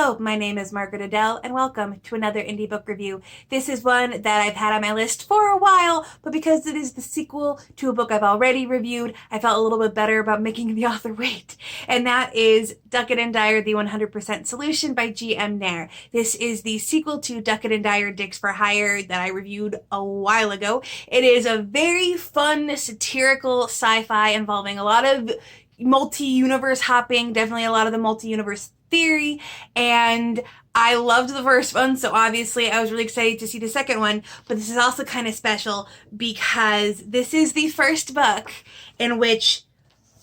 Hello, my name is Margaret Adele, and welcome to another indie book review. This is one that I've had on my list for a while, but because it is the sequel to a book I've already reviewed, I felt a little bit better about making the author wait. And that is Duckett Dyer, The 100% Solution by GM Nair. This is the sequel to Duckett Dyer, Dicks for Hire that I reviewed a while ago. It is a very fun, satirical sci-fi involving a lot of multi-universe hopping, definitely a lot of the multi-universe theory, and I loved the first one, so obviously I was really excited to see the second one, but this is also kind of special because this is the first book in which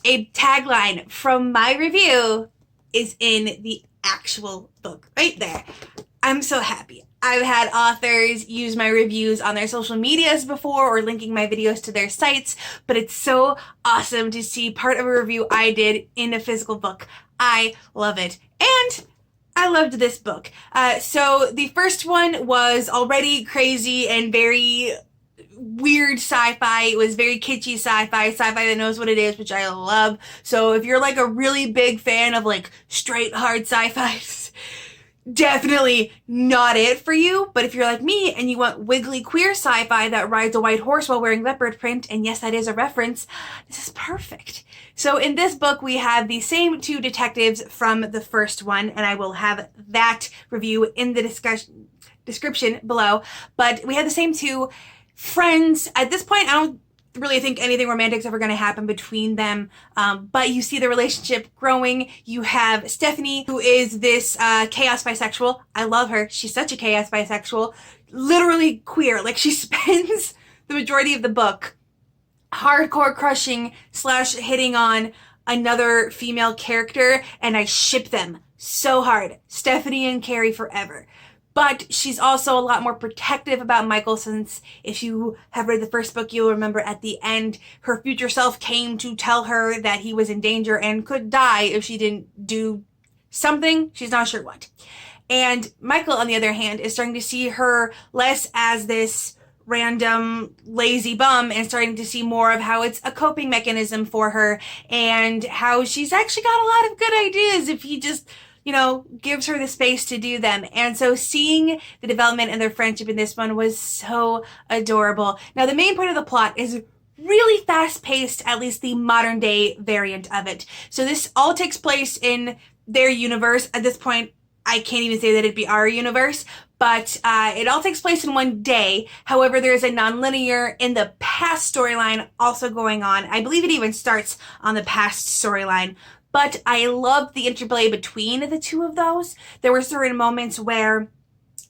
a tagline from my review is in the actual book, right there. I'm so happy. I've had authors use my reviews on their social medias before or linking my videos to their sites, but it's so awesome to see part of a review I did in a physical book. I love it. And I loved this book. So the first one was already crazy and very weird sci-fi. It was very kitschy sci-fi that knows what it is, which I love. So if you're like a really big fan of like straight hard sci-fi, definitely not it for you. But if you're like me and you want wiggly queer sci-fi that rides a white horse while wearing leopard print, and yes, that is a reference, this is perfect. So in this book, we have the same two detectives from the first one, and I will have that review in the description below. But we have the same two friends. At this point, I don't really think anything romantic is ever going to happen between them, but you see the relationship growing. You have Stephanie, who is this chaos bisexual. I love her. She's such a chaos bisexual. Literally queer. Like, she spends the majority of the book hardcore crushing / hitting on another female character, and I ship them so hard. Stephanie and Carrie forever. But she's also a lot more protective about Michael, since if you have read the first book, you'll remember at the end, her future self came to tell her that he was in danger and could die if she didn't do something. She's not sure what. And Michael, on the other hand, is starting to see her less as this random lazy bum and starting to see more of how it's a coping mechanism for her and how she's actually got a lot of good ideas if he just, you know, gives her the space to do them. And so seeing the development and their friendship in this one was so adorable. Now, the main point of the plot is really fast-paced, at least the modern day variant of it. So this all takes place in their universe. At this point, I can't even say that it'd be our universe, but it all takes place in one day. However, there's a non-linear in the past storyline also going on. I believe it even starts on the past storyline. But I loved the interplay between the two of those. There were certain moments where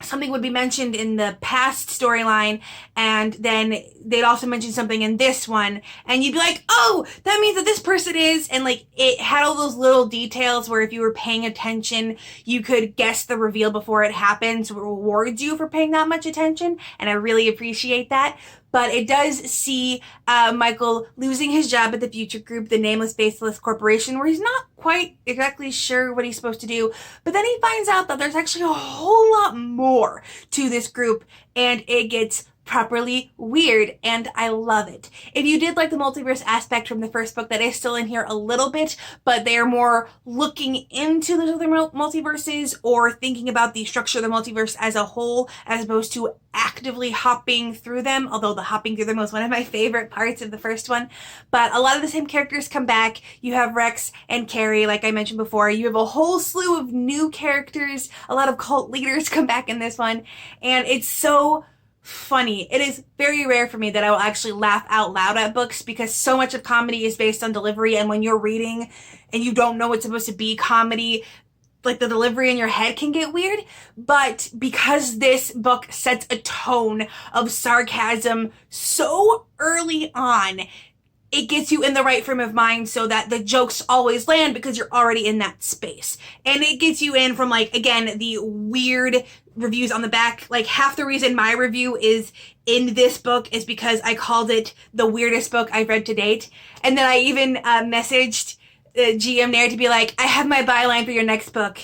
something would be mentioned in the past storyline, and then they'd also mention something in this one, and you'd be like, oh, that means that this person is, and like, it had all those little details where if you were paying attention, you could guess the reveal before it happens. So it rewards you for paying that much attention, and I really appreciate that. But it does see Michael losing his job at the Future Group, the nameless, faceless corporation, where he's not quite exactly sure what he's supposed to do. But then he finds out that there's actually a whole lot more to this group, and it gets properly weird, and I love it. If you did like the multiverse aspect from the first book, that is still in here a little bit, but they're more looking into those other multiverses or thinking about the structure of the multiverse as a whole, as opposed to actively hopping through them, although the hopping through them was one of my favorite parts of the first one. But a lot of the same characters come back. You have Rex and Carrie, like I mentioned before. You have a whole slew of new characters. A lot of cult leaders come back in this one, and it's so funny. It is very rare for me that I will actually laugh out loud at books, because so much of comedy is based on delivery, and when you're reading and you don't know it's supposed to be comedy, like the delivery in your head can get weird. But because this book sets a tone of sarcasm so early on, it gets you in the right frame of mind so that the jokes always land because you're already in that space. And it gets you in from, like, again, the weird reviews on the back. Like, half the reason my review is in this book is because I called it the weirdest book I've read to date. And then I even messaged GM Nair to be like, I have my byline for your next book.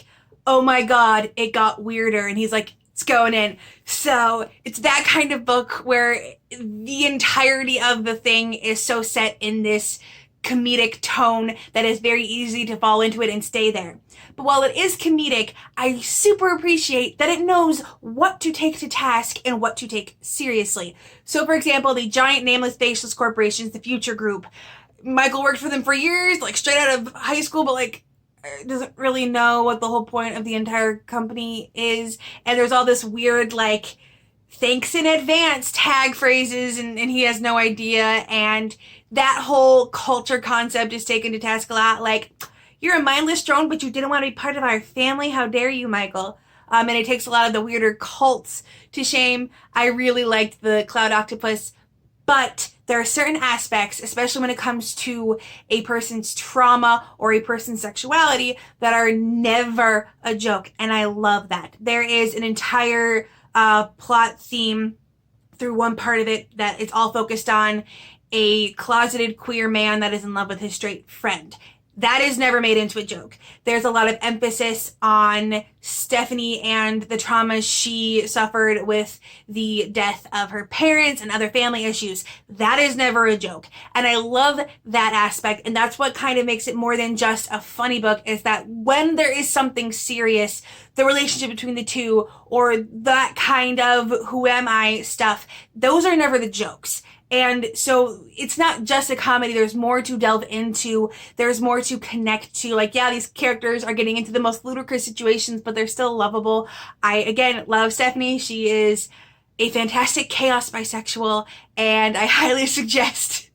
Oh my God, it got weirder. And he's like, it's going in. So it's that kind of book where the entirety of the thing is so set in this comedic tone that is very easy to fall into it and stay there. But while it is comedic, I super appreciate that it knows what to take to task and what to take seriously. So for example, the giant nameless faceless corporations, the Future Group, Michael worked for them for years, like straight out of high school, but like doesn't really know what the whole point of the entire company is. And there's all this weird like thanks in advance tag phrases, and he has no idea. And that whole culture concept is taken to task a lot. Like, you're a mindless drone, but you didn't want to be part of our family. How dare you, Michael? And it takes a lot of the weirder cults to shame. I really liked the Cloud Octopus, but there are certain aspects, especially when it comes to a person's trauma or a person's sexuality, that are never a joke. And I love that. There is an entire plot theme through one part of it that it's all focused on a closeted queer man that is in love with his straight friend. That is never made into a joke. There's a lot of emphasis on Stephanie and the trauma she suffered with the death of her parents and other family issues. That is never a joke. And I love that aspect. And that's what kind of makes it more than just a funny book, is that when there is something serious, the relationship between the two or that kind of who am I stuff, those are never the jokes. And so it's not just a comedy. There's more to delve into. There's more to connect to. Like, yeah, these characters are getting into the most ludicrous situations, but they're still lovable. I, again, love Stephanie. She is a fantastic chaos bisexual, and I highly suggest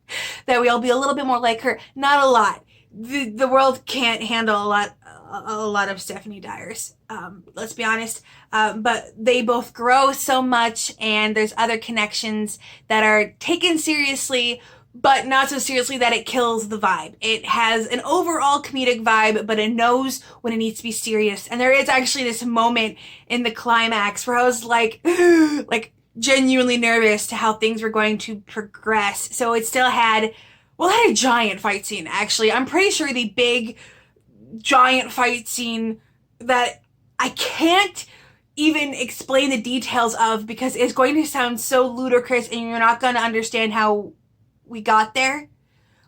that we all be a little bit more like her. Not a lot. The world can't handle a lot of Stephanie Dyers. Let's be honest. But they both grow so much, and there's other connections that are taken seriously, but not so seriously that it kills the vibe. It has an overall comedic vibe, but it knows when it needs to be serious. And there is actually this moment in the climax where I was like, like genuinely nervous to how things were going to progress. So it still had, well, it had a giant fight scene, actually. I'm pretty sure the big giant fight scene that I can't even explain the details of because it's going to sound so ludicrous and you're not going to understand how we got there,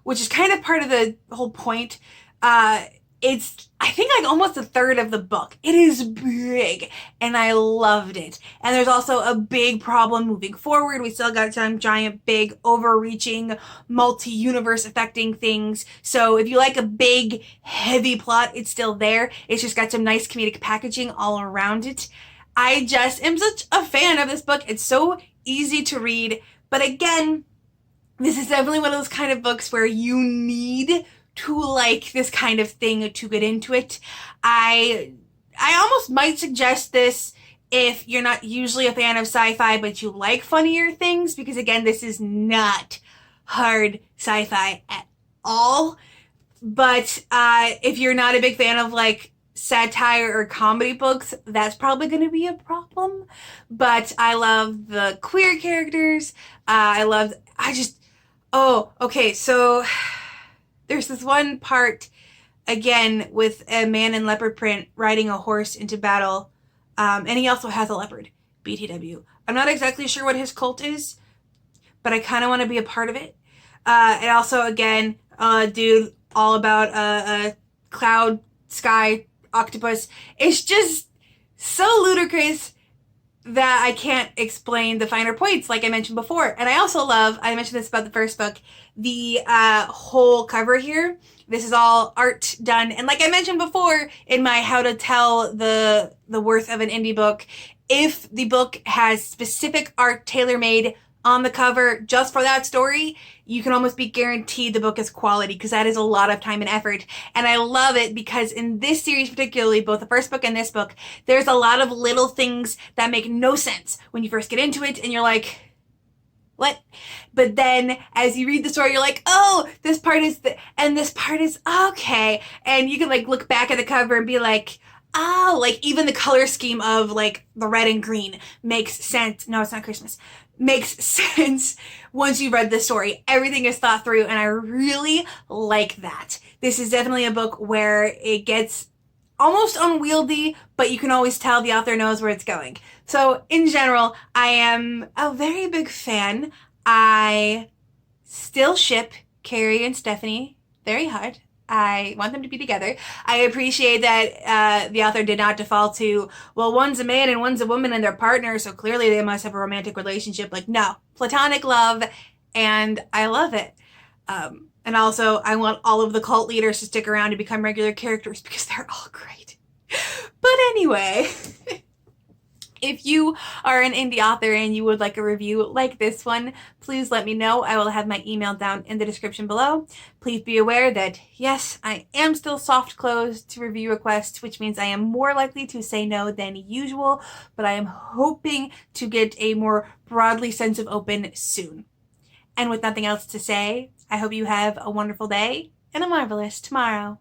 which is kind of part of the whole point. It's, I think, like almost a third of the book. It is big, and I loved it. And there's also a big problem moving forward. We still got some giant, big, overreaching, multi-universe affecting things. So if you like a big, heavy plot, it's still there. It's just got some nice comedic packaging all around it. I just am such a fan of this book. It's so easy to read. But again, this is definitely one of those kind of books where you need to like this kind of thing to get into it. I almost might suggest this if you're not usually a fan of sci-fi, but you like funnier things, because again, this is not hard sci-fi at all. But if you're not a big fan of like satire or comedy books, that's probably going to be a problem. But I love the queer characters. Okay, so there's this one part, again, with a man in leopard print riding a horse into battle, and he also has a leopard, BTW. I'm not exactly sure what his cult is, but I kind of want to be a part of it. And also, again, dude, all about a cloud sky octopus. It's just so ludicrous that I can't explain the finer points like I mentioned before. And I also love, I mentioned this about the first book, the whole cover here. This is all art done. And like I mentioned before in my how to tell the worth of an indie book, if the book has specific art tailor-made on the cover just for that story, you can almost be guaranteed the book is quality, because that is a lot of time and effort. And I love it because in this series particularly, both the first book and this book, there's a lot of little things that make no sense when you first get into it and you're like, what? But then as you read the story, you're like, oh, this part is and this part is okay. And you can like look back at the cover and be like, oh, like even the color scheme of like the red and green makes sense. No, it's not Christmas. Makes sense once you've read the story. Everything is thought through, and I really like that. This is definitely a book where it gets almost unwieldy, but you can always tell the author knows where it's going. So in general, I am a very big fan. I still ship Carrie and Stephanie very hard. I want them to be together. I appreciate that the author did not default to, well, one's a man and one's a woman and they're partners, so clearly they must have a romantic relationship. Like, no, platonic love, and I love it. And also, I want all of the cult leaders to stick around to become regular characters because they're all great. But anyway, if you are an indie author and you would like a review like this one, please let me know. I will have my email down in the description below. Please be aware that, yes, I am still soft closed to review requests, which means I am more likely to say no than usual, but I am hoping to get a more broadly sense of open soon. And with nothing else to say, I hope you have a wonderful day and a marvelous tomorrow.